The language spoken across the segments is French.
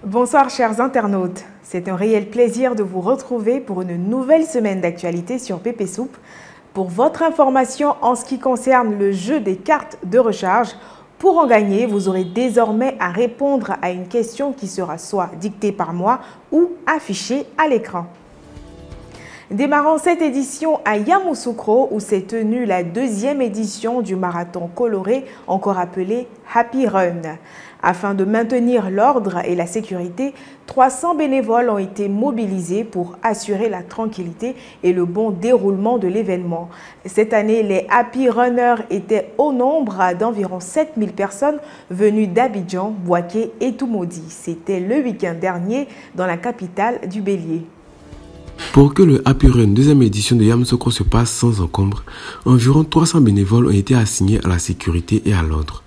Bonsoir chers internautes, c'est un réel plaisir de vous retrouver pour une nouvelle semaine d'actualité sur Pépé Soupe. Pour votre information en ce qui concerne le jeu des cartes de recharge, pour en gagner, vous aurez désormais à répondre à une question qui sera soit dictée par moi ou affichée à l'écran. Démarrons cette édition à Yamoussoukro où s'est tenue la deuxième édition du marathon coloré, encore appelé Happy Run. Afin de maintenir l'ordre et la sécurité, 300 bénévoles ont été mobilisés pour assurer la tranquillité et le bon déroulement de l'événement. Cette année, les Happy Runners étaient au nombre d'environ 7000 personnes venues d'Abidjan, Bouaké et Toumoudi. C'était le week-end dernier dans la capitale du Bélier. Pour que le Happy Run deuxième édition de Yamoussoukro se passe sans encombre, environ 300 bénévoles ont été assignés à la sécurité et à l'ordre.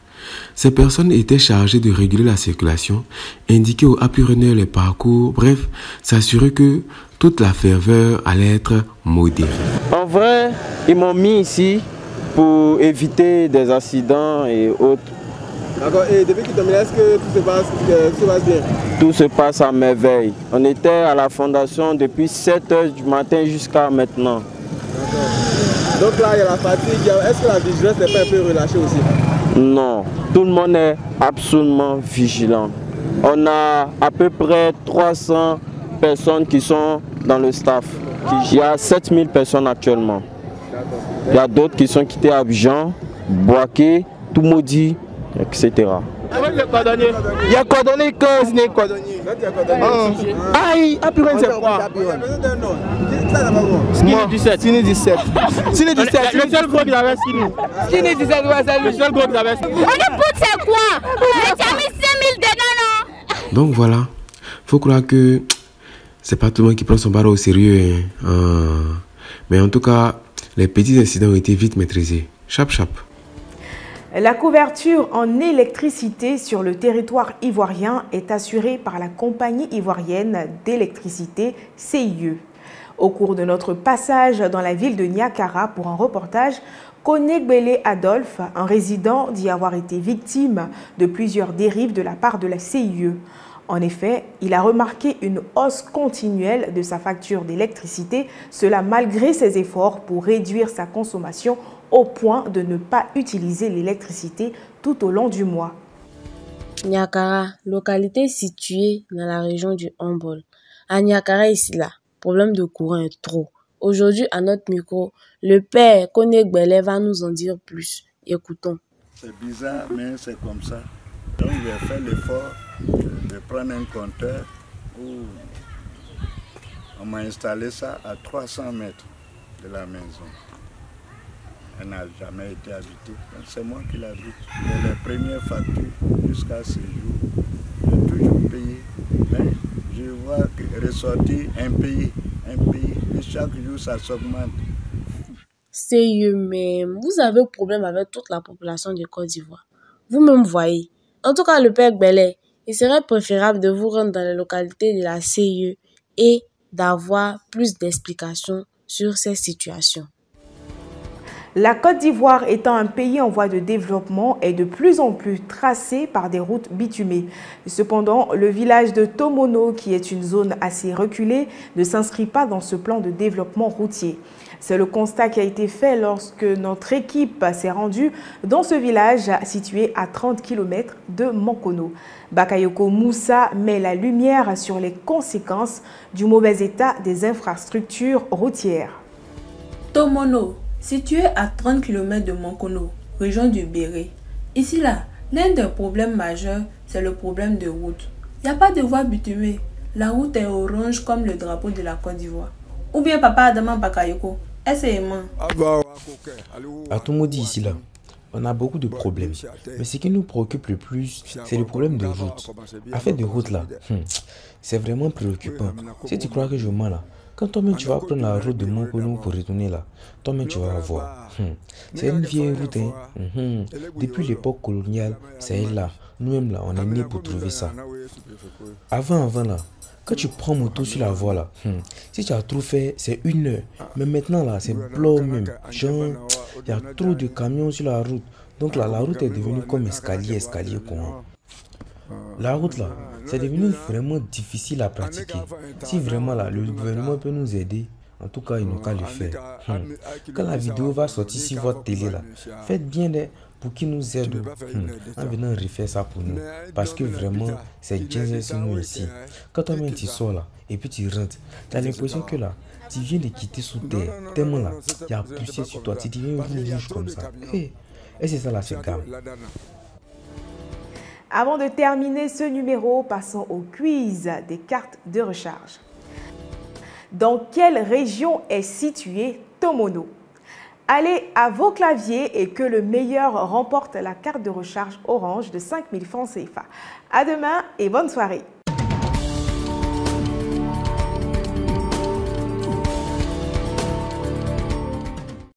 Ces personnes étaient chargées de réguler la circulation, indiquer aux Happy Runners les parcours, bref, s'assurer que toute la ferveur allait être modérée. En vrai, ils m'ont mis ici pour éviter des accidents et autres. D'accord, et depuis qu'ils t'ont mis là, est-ce que tout se passe bien? Tout se passe à merveille. On était à la fondation depuis 7 h du matin jusqu'à maintenant. D'accord. Donc là, il y a la fatigue. Est-ce que la vigilance n'est pas un peu relâchée aussi? Non, tout le monde est absolument vigilant. On a à peu près 300 personnes qui sont dans le staff. Il y a 7000 personnes actuellement. Il y a d'autres qui sont quittés à Abidjan, Bouaké, Toumoudi, etc. Il y a coordonné que ce n'est coordonné. Aïe, Happy Run c'est quoi? Skinny 17. Skinny 17. Skinny 17. Le seul gros qui avait Skinny. Skinny 17, ouais, c'est le seul gros qui avait Skinny. On écoute c'est quoi? Tu as mis 5000 dedans, non? Donc voilà, faut croire que c'est pas tout le monde qui prend son barreau au sérieux. Mais en tout cas, les petits incidents ont été vite maîtrisés. Chap chap. La couverture en électricité sur le territoire ivoirien est assurée par la compagnie ivoirienne d'électricité CIE. Au cours de notre passage dans la ville de Niakara pour un reportage, Konegbele Adolphe, un résident, dit avoir été victime de plusieurs dérives de la part de la CIE. En effet, il a remarqué une hausse continuelle de sa facture d'électricité, cela malgré ses efforts pour réduire sa consommation au point de ne pas utiliser l'électricité tout au long du mois. Niakara, localité située dans la région du Hombol. À Niakara, ici là, problème de courant est trop. Aujourd'hui, à notre micro, le père Konegbele va nous en dire plus. Écoutons. C'est bizarre, mais c'est comme ça. Donc, j'ai fait l'effort de prendre un compteur où on m'a installé ça à 300 mètres de la maison. Elle n'a jamais été habitée. C'est moi qui l'habite. Et les premières factures jusqu'à ce jour, j'ai toujours payé. Mais je vois que ressortir un pays. Et chaque jour, ça s'augmente. CIE même, vous avez un problème avec toute la population de Côte d'Ivoire. Vous-même voyez. En tout cas, le père Gbele, il serait préférable de vous rendre dans les localités de la CIE et d'avoir plus d'explications sur ces situations. La Côte d'Ivoire étant un pays en voie de développement est de plus en plus tracé par des routes bitumées. Cependant, le village de Tomono, qui est une zone assez reculée, ne s'inscrit pas dans ce plan de développement routier. C'est le constat qui a été fait lorsque notre équipe s'est rendue dans ce village situé à 30 km de Mankono. Bakayoko Moussa met la lumière sur les conséquences du mauvais état des infrastructures routières. Tomono, situé à 30 km de Mankono, région du Béré. Ici là, l'un des problèmes majeurs, c'est le problème de route. Il n'y a pas de voie bitumée. La route est orange comme le drapeau de la Côte d'Ivoire. Ou bien papa Adama Bakayoko, essayez-moi. À Toumoudi ici là, on a beaucoup de problèmes. Mais ce qui nous préoccupe le plus, c'est le problème de route. Affaire de route là, c'est vraiment préoccupant. Si tu crois que je mens là, quand toi-même tu vas prendre la route de Mankono pour retourner là, toi-même tu vas voir. C'est une vieille route. Depuis l'époque coloniale, c'est là. Nous-mêmes là, on est nés pour trouver ça. Avant là, quand tu prends moto sur la voie là, si tu as trop fait, c'est 1 heure. Mais maintenant là, c'est bloc même. Genre, il y a trop de camions sur la route. Donc là, la route est devenue comme escalier quoi. La route là, c'est devenu vraiment difficile à pratiquer. Si vraiment là, le gouvernement peut nous aider, en tout cas, il n'a qu'à le faire. Quand la vidéo va sortir sur votre télé là, faites bien pour qu'ils nous aident en venant refaire ça pour nous. Parce que vraiment, c'est bien sur nous ici. Quand toi-même tu sors là, et puis tu rentres, tu as l'impression que là, tu viens de quitter sous terre. Tellement là, il y a poussé sur toi, tu deviens rouge comme ça. Et c'est ça là, c'est grave. Avant de terminer ce numéro, passons au quiz des cartes de recharge. Dans quelle région est situé Tomono? Allez à vos claviers et que le meilleur remporte la carte de recharge Orange de 5000 francs CFA. À demain et bonne soirée.